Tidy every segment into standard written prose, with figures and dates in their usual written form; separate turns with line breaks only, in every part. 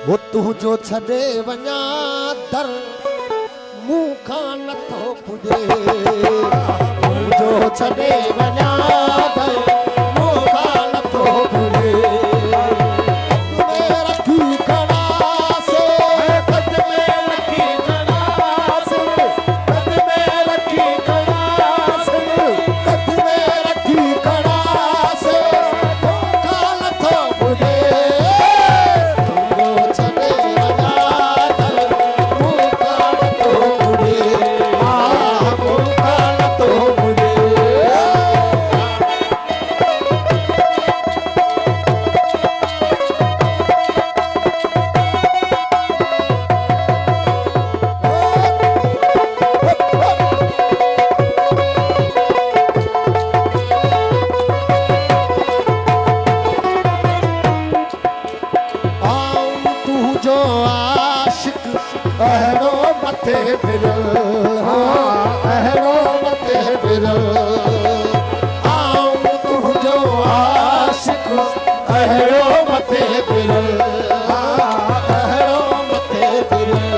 वो तू जो छॾे वञा दर मूं खां नथो पुॼे तू जो छॾे वञा दर मूं खां नथो पुॼे अहड़ो मथे फिरल अहड़ो मथे फिरल आऊं तुझो आशिक अहड़ो मथे फिरल अहड़ो मथे फिरल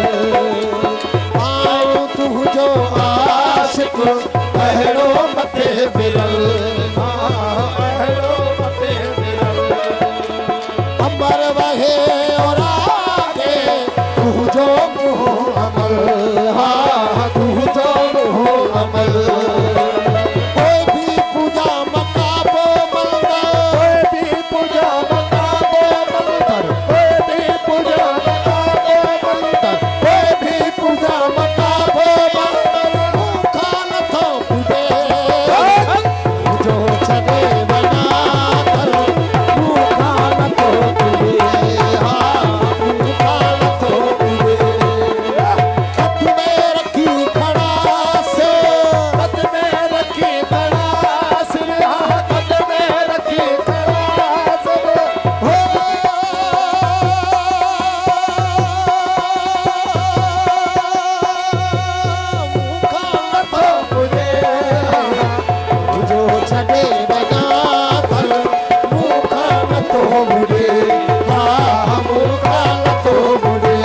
आऊं तुझो आशिक अहड़ो मथे फिरल अहड़ो मथे फिरल अंबर वहे और आगे तुझो अमल हाँ तू तो हो अमल कोई भी पूजा मकाबो मंदर कोई भी पूजा मकाबो मंदर कोई भी पूजा मकाबो मंदर कोई भी पूजा मकाबो मंदर खान तो पुजे जो छड़े बना कर तू खान तो पुजे हाँ तू खान तो पुजे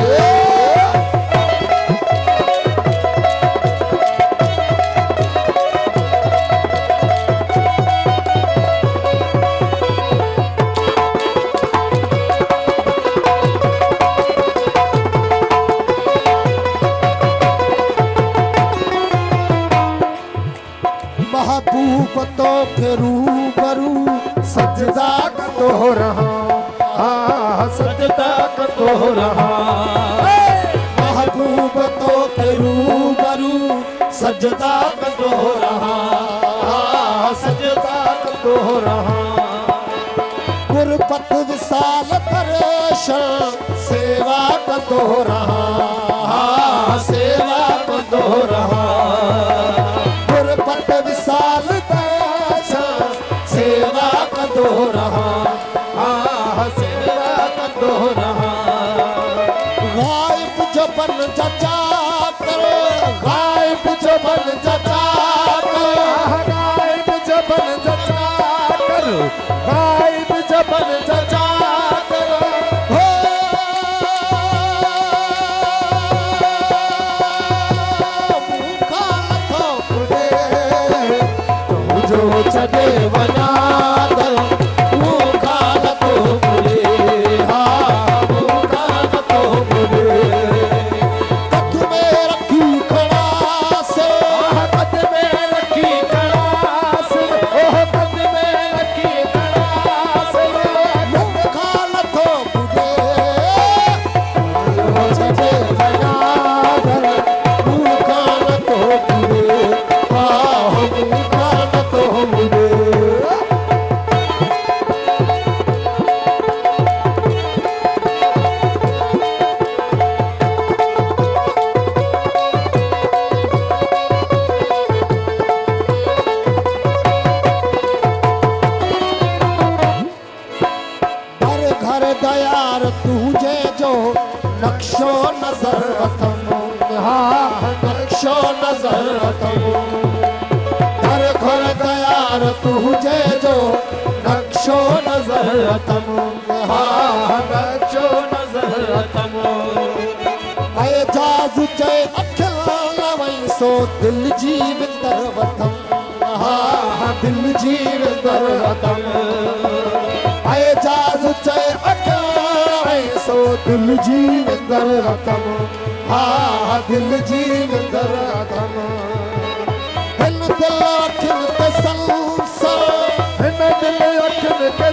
महबूब तो के रूबरू सजदा करतो रहा सजदा करतो रहा महबूब तो के रूबरू सजदा करतो रहा सजदा करतो रहा गुरबत विसाल परेशान सेवा करतो रहा सेवा करतो रहा गुरबत विसाल परेशान सेवा करतो रहा सेवा करतो रहा गायब जो बन जचा कर गायब जो बन जचा कर गायब जो बन जचा कर गायब जो बन जचा कर हो मुखा नथो पुजे जो छॾे वञा दर मुखा नथो पुजे दयार तुझे जो नक्शो नजर अथम नक्शो नजर अथम दर घर दयार तुझे जो नक्शो नजर अथम नक्शो नजर अथम एजाज़ चए अखिल लवई सो दिल जी विंदर वतन हा दिल जी विंदर वतन एजाज़ चए अखिल लवई सो दिल जी विंदर वतन हा दिल जी विंदर वतन हिन दिल अखिन ते संसार हिन दिल अखिन ते